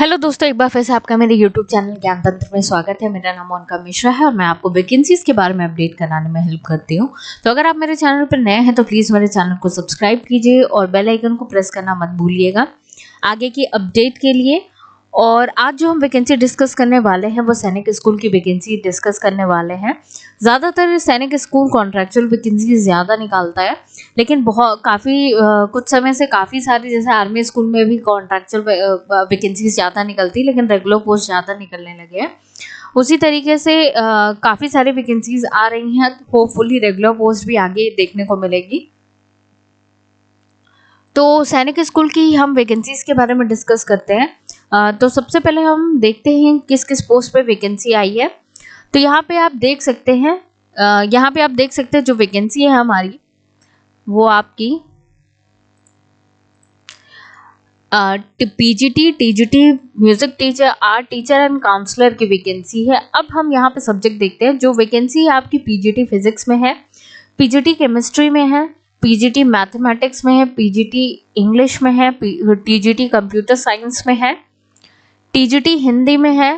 Hello दोस्तों, एक बार फिर से आपका मेरे यूट्यूब चैनल ज्ञान तंत्र में स्वागत है। मेरा नाम मोनिका मिश्रा है और मैं आपको वैकेंसीज के बारे में अपडेट कराने में हेल्प करती हूँ। तो अगर आप मेरे चैनल पर नए हैं तो प्लीज़ मेरे चैनल को सब्सक्राइब कीजिए और बेल आइकन को प्रेस करना मत भूलिएगा आगे की अपडेट के लिए। और आज जो हम वैकेंसी डिस्कस करने वाले हैं वो सैनिक स्कूल की वैकेंसी डिस्कस करने वाले हैं। ज़्यादातर सैनिक स्कूल कॉन्ट्रैक्चुअल वैकेंसी ज़्यादा निकालता है, लेकिन कुछ समय से काफ़ी सारी, जैसे आर्मी स्कूल में भी कॉन्ट्रैक्चुअल वैकेंसीज ज़्यादा निकलती, लेकिन रेगुलर पोस्ट ज़्यादा निकलने लगे हैं। उसी तरीके से काफ़ी सारी वैकेंसीज आ रही हैं, होपफुली रेगुलर पोस्ट भी आगे देखने को मिलेगी। तो सैनिक स्कूल की हम वैकेंसीज के बारे में डिस्कस करते हैं। तो सबसे पहले हम देखते हैं किस किस पोस्ट पे वैकेंसी आई है। तो यहाँ पे आप देख सकते हैं जो वैकेंसी है हमारी वो आपकी PGT, TGT, music teacher, art teacher and counsellor की वैकेंसी है। अब हम यहाँ पे सब्जेक्ट देखते हैं। जो वैकेंसी आपकी पीजीटी फिजिक्स में है, पीजीटी केमिस्ट्री में है, पीजीटी मैथमेटिक्स में है, पीजीटी इंग्लिश में है, टीजीटी कंप्यूटर साइंस में है, टीजीटी हिंदी में है,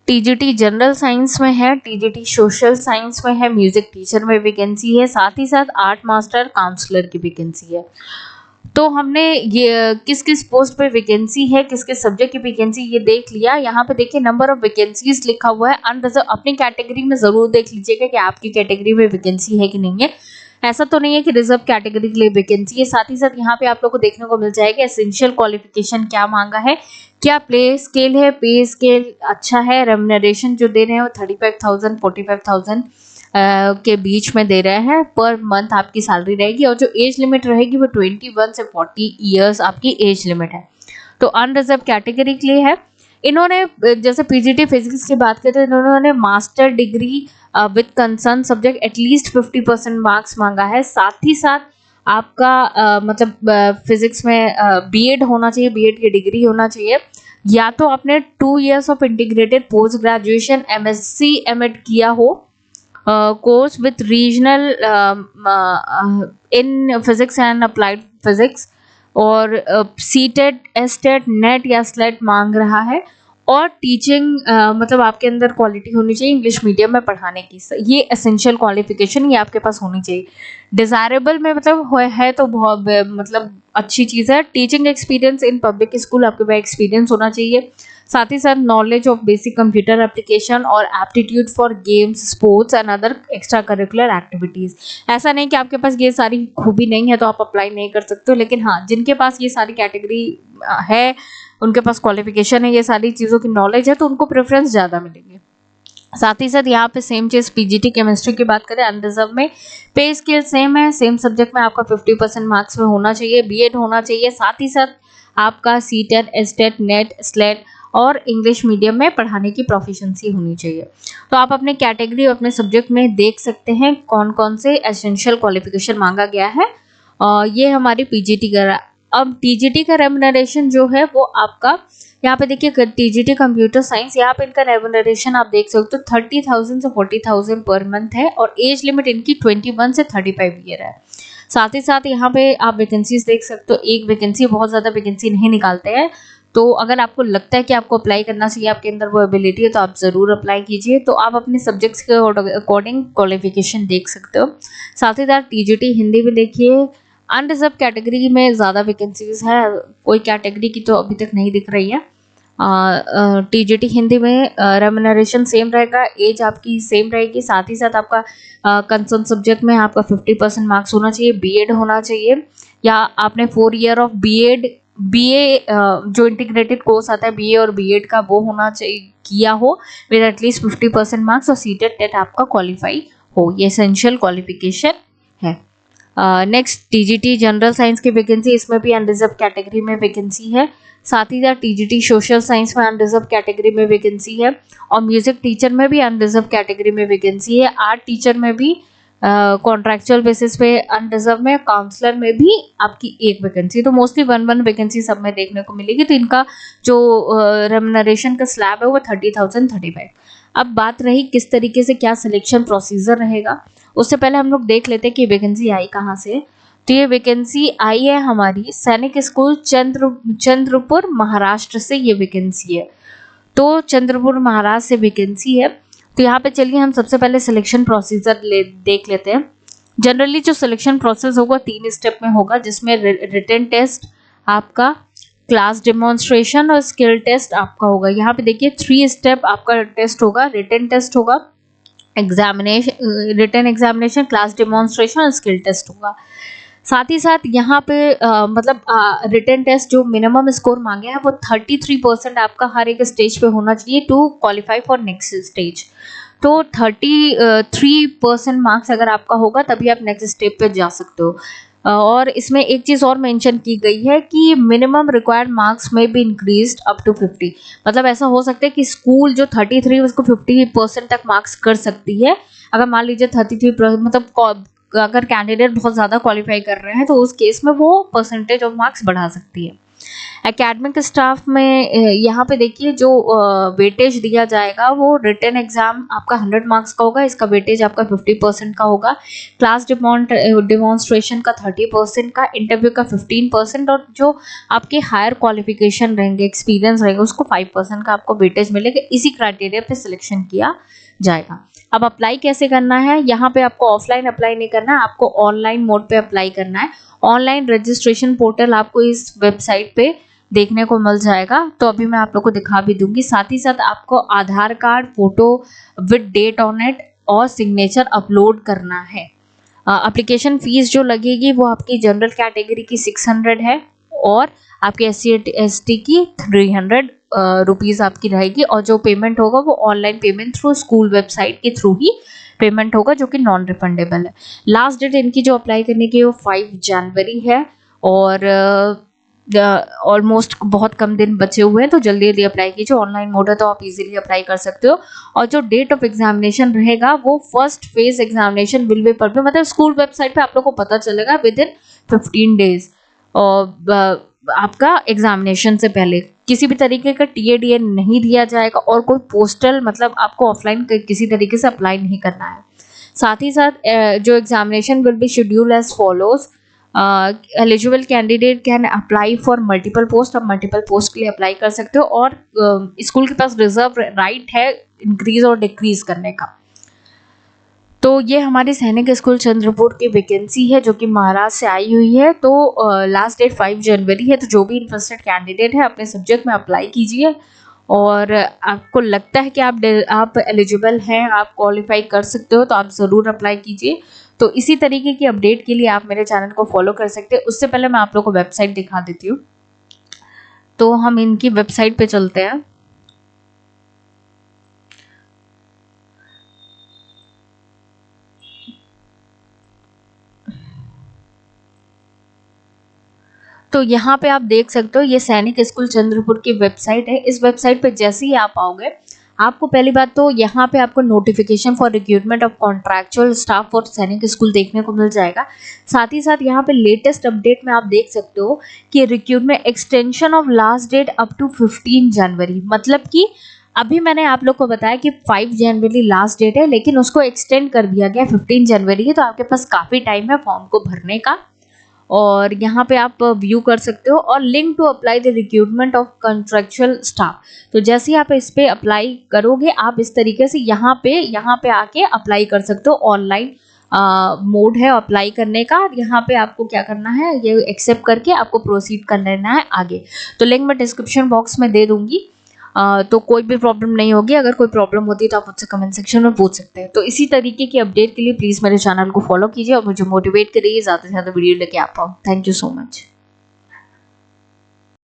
टीजीटी जनरल साइंस में है, टीजीटी सोशल साइंस में है, म्यूजिक टीचर में वैकेंसी है, साथ ही साथ आर्ट मास्टर काउंसलर की वैकेंसी है। तो हमने ये किस किस पोस्ट पे वैकेंसी है, किस किस सब्जेक्ट की वैकेंसी, ये देख लिया। यहाँ पे देखिए नंबर ऑफ वैकेंसीज लिखा हुआ है अनरिजर्व। अपनी कैटेगरी में जरूर देख लीजिएगा कि आपकी कैटेगरी में वैकेंसी है कि नहीं है। ऐसा तो नहीं है कि रिजर्व कैटेगरी के लिए वैकेंसी है। साथ ही साथ यहाँ पे आप लोग को देखने को मिल जाएगा एसेंशियल क्वालिफिकेशन क्या मांगा है, क्या प्ले स्केल है, पे स्केल अच्छा है, रेम्यूनरेशन जो दे रहे हैं वो 35,000 45,000 के बीच में दे रहे हैं। पर मंथ आपकी सैलरी रहेगी और जो एज लिमिट रहेगी वो 21 से 40 ईयर्स आपकी एज लिमिट है। तो अनरिजर्व कैटेगरी के लिए है। इन्होंने जैसे पीजीटी फिजिक्स की बात करें तो इन्होंने master degree with concern subject at least 50% marks मांगा है। साथ ही साथ आपका फिजिक्स में बीएड होना चाहिए, बीएड की डिग्री होना चाहिए, या तो आपने 2 years of integrated post graduation MSc MEd किया हो course with regional in physics and applied physics, और सीटेट, एसटेट, नेट या स्लेट मांग रहा है, और टीचिंग आपके अंदर क्वालिटी होनी चाहिए इंग्लिश मीडियम में पढ़ाने की। ये एसेंशियल क्वालिफिकेशन ये आपके पास होनी चाहिए। डिजायरेबल में है तो बहुत अच्छी चीज़ है। Teaching experience in public school आपके पास एक्सपीरियंस होना चाहिए। साथ ही साथ knowledge of basic computer application और aptitude for games, sports and other extra curricular activities. ऐसा नहीं कि आपके पास ये सारी खूबी नहीं है तो आप अप्लाई नहीं कर सकते हो, लेकिन हाँ, जिनके पास ये सारी कैटेगरी है, उनके पास क्वालिफिकेशन है, ये सारी चीज़ों की नॉलेज है, तो उनको प्रेफरेंस ज़्यादा मिलेंगे। साथ ही साथ यहाँ पे सेम चीज़ पीजीटी केमिस्ट्री की बात करें अनरिजर्व में, पे स्केल सेम है, सेम सब्जेक्ट में आपका 50% मार्क्स में होना चाहिए, बीएड होना चाहिए, साथ ही साथ आपका सीटेट, एसटेट, नेट, स्लेट और इंग्लिश मीडियम में पढ़ाने की प्रोफिशिएंसी होनी चाहिए। तो आप अपने कैटेगरी और अपने सब्जेक्ट में देख सकते हैं कौन कौन से एसेंशियल क्वालिफिकेशन मांगा गया है। ये हमारी पीजीटी का। अब टीजीटी का रेम्यूनरेशन जो है वो आपका यहाँ पे देखिए, टीजीटी कंप्यूटर साइंस, यहाँ पे इनका रेम्यूनरेशन आप देख सकते हो 30,000 से 40,000 पर मंथ है, और एज लिमिट इनकी 21 से 35 ईयर है। साथ ही साथ यहाँ पे आप वैकेंसीज देख सकते हो। एक वैकेंसी, बहुत ज़्यादा वैकेंसी नहीं निकालते हैं। तो अगर आपको लगता है कि आपको अप्लाई करना चाहिए, आपके अंदर वो एबिलिटी है, तो आप ज़रूर अप्लाई कीजिए। तो आप अपने सब्जेक्ट्स के अकॉर्डिंग क्वालिफिकेशन देख सकते हो। साथ ही साथ टीजीटी हिंदी में देखिए, अनरिजर्व कैटेगरी में ज़्यादा वैकेंसीज है, कोई कैटेगरी की तो अभी तक नहीं दिख रही है। टीजीटी हिंदी में रेम्यूनरेशन सेम रहेगा, एज आपकी सेम रहेगी। साथ ही साथ आपका कंसर्न सब्जेक्ट में आपका 50% मार्क्स होना चाहिए, बीएड होना चाहिए, या आपने 4 ईयर ऑफ बीए जो इंटीग्रेटेड कोर्स आता है बीए और बीएड का, वो होना चाहिए, किया हो विद एटलीस्ट 50% मार्क्स, और सीटेट टेट आपका क्वालिफाई हो। ये एसेंशियल क्वालिफिकेशन है। नेक्स्ट टीजीटी जनरल साइंस की वैकेंसी, इसमें भी अनरिजर्व कैटेगरी में वैकेंसी है। साथ ही साथ टीजीटी सोशल साइंस में अनरिजर्व कैटेगरी में वैकेंसी है, और म्यूजिक टीचर में भी अनरिजर्व कैटेगरी में वैकेंसी है। आर्ट टीचर में भी कॉन्ट्रैक्चुअल बेसिस पे अनरिजर्व में, काउंसलर में भी आपकी एक वैकेंसी। तो मोस्टली 1 वैकेंसी सब में देखने को मिलेगी। तो इनका जो रेम्यूनरेशन का स्लैब है वो 30,000 35। अब बात रही किस तरीके से क्या सिलेक्शन प्रोसीजर रहेगा, उससे पहले हम लोग देख लेते हैं कि वैकेंसी आई कहाँ से। तो ये वैकेंसी आई है हमारी सैनिक स्कूल चंद्रपुर महाराष्ट्र से ये वैकेंसी है। तो चंद्रपुर महाराष्ट्र से वैकेंसी है। तो यहाँ पे चलिए हम सबसे पहले सिलेक्शन प्रोसीजर देख लेते हैं। जनरली जो सिलेक्शन प्रोसेस होगा 3 स्टेप में होगा, जिसमें रिटन टेस्ट आपका, क्लास डेमोन्स्ट्रेशन और स्किल टेस्ट आपका होगा। यहाँ पे देखिए 3 स्टेप आपका टेस्ट होगा। रिटन टेस्ट होगा, रिटन एग्जामिनेशन, क्लास डेमोन्स्ट्रेशन और स्किल टेस्ट होगा। साथ ही साथ यहाँ पे मतलब रिटन टेस्ट जो मिनिमम स्कोर मांगे हैं वो 33% आपका हर एक स्टेज पे होना चाहिए to qualify for next stage. तो 33% मार्क्स अगर आपका होगा तभी आप नेक्स्ट स्टेप पे जा सकते हो। और इसमें एक चीज़ और मेंशन की गई है कि मिनिमम रिक्वायर्ड मार्क्स में भी इंक्रीज्ड अप टू 50। मतलब ऐसा हो सकता है कि स्कूल जो 33 उसको 50% तक मार्क्स कर सकती है। अगर मान लीजिए 33 मतलब अगर कैंडिडेट बहुत ज़्यादा क्वालिफाई कर रहे हैं तो उस केस में वो परसेंटेज ऑफ मार्क्स बढ़ा सकती है। एकेडमिक स्टाफ में यहाँ पे देखिए जो वेटेज दिया जाएगा वो रिटन एग्जाम आपका 100 मार्क्स का होगा, इसका वेटेज आपका 50% का होगा। क्लास डिमॉन्स्ट्रेशन का 30% का, इंटरव्यू का 15% और जो आपके हायर क्वालिफिकेशन रहेंगे, एक्सपीरियंस रहेगा, उसको 5% का आपको वेटेज मिलेगा। इसी क्राइटेरिया पे सिलेक्शन किया जाएगा। अब अप्लाई कैसे करना है, यहाँ पे आपको ऑफलाइन अप्लाई नहीं करना है, आपको ऑनलाइन मोड पे अप्लाई करना है। ऑनलाइन रजिस्ट्रेशन पोर्टल आपको इस वेबसाइट पे देखने को मिल जाएगा, तो अभी मैं आप लोग को दिखा भी दूंगी। साथ ही साथ आपको Aadhaar card, photo with date on it और सिग्नेचर अपलोड करना है। एप्लीकेशन फीस जो लगेगी वो आपकी जनरल कैटेगरी की 600 है और आपके SC/ST की 300 रुपीज़ आपकी रहेगी। और जो पेमेंट होगा वो online payment through school website के थ्रू ही पेमेंट होगा, जो कि नॉन रिफंडेबल है। लास्ट डेट इनकी जो अप्लाई करने की वो 5 जनवरी है और ऑलमोस्ट बहुत कम दिन बचे हुए हैं, तो जल्दी जल्दी अप्लाई कीजिए। ऑनलाइन मोड है तो आप इजीली अप्लाई कर सकते हो। और जो डेट ऑफ एग्जामिनेशन रहेगा वो first phase examination will be publish, मतलब स्कूल वेबसाइट पे आप लोग को पता चलेगा विद इन 15 डेज। और आपका एग्जामिनेशन से पहले किसी भी तरीके का TADA नहीं दिया जाएगा और कोई पोस्टल मतलब आपको ऑफलाइन किसी तरीके से अप्लाई नहीं करना है। साथ ही साथ जो examination will be schedule as follows. Eligible candidate can apply for multiple post, आप मल्टीपल पोस्ट के लिए अप्लाई कर सकते हो और स्कूल के पास रिजर्व राइट है इंक्रीज और डिक्रीज करने का। तो ये हमारे सैनिक स्कूल चंद्रपुर की वैकेंसी है जो कि महाराष्ट्र से आई हुई है। तो लास्ट डेट 5 जनवरी है, तो जो भी इंटरेस्टेड कैंडिडेट है अपने सब्जेक्ट में अप्लाई कीजिए। और आपको लगता है कि आप एलिजिबल हैं, आप क्वालिफाई कर सकते हो, तो आप ज़रूर अप्लाई कीजिए। तो इसी तरीके की अपडेट के लिए आप मेरे चैनल को फॉलो कर सकते हैं। उससे पहले मैं आप लोग को वेबसाइट दिखा देती हूँ। तो हम इनकी वेबसाइट पे चलते हैं। तो यहाँ पे आप देख सकते हो ये सैनिक स्कूल चंद्रपुर की वेबसाइट है। इस वेबसाइट पे जैसे ही आप आओगे, आपको पहली बात तो यहाँ पे आपको notification for recruitment of contractual staff for सैनिक स्कूल देखने को मिल जाएगा। साथ ही साथ यहाँ पे लेटेस्ट अपडेट में आप देख सकते हो कि recruitment extension of last date up to 15 January. मतलब कि अभी मैंने आप लोग को बताया कि 5 जनवरी लास्ट डेट है, लेकिन उसको एक्सटेंड कर दिया गया 15 जनवरी है। तो आपके पास काफ़ी टाइम है फॉर्म को भरने का और यहाँ पे आप व्यू कर सकते हो। और link to apply the recruitment of contractual staff, तो जैसे ही आप इस पे अप्लाई करोगे आप इस तरीके से यहाँ पे आके अप्लाई कर सकते हो। ऑनलाइन मोड है अप्लाई करने का। यहाँ पे आपको क्या करना है, ये एक्सेप्ट करके आपको प्रोसीड कर लेना है आगे। तो लिंक मैं डिस्क्रिप्शन बॉक्स में दे दूंगी। तो कोई भी प्रॉब्लम नहीं होगी। अगर कोई प्रॉब्लम होती है तो आप मुझसे कमेंट सेक्शन में पूछ सकते हैं। तो इसी तरीके की अपडेट के लिए प्लीज़ मेरे चैनल को फॉलो कीजिए और मुझे मोटिवेट करिए ज़्यादा से ज़्यादा वीडियो लेके आ पाऊँ। Thank you so much.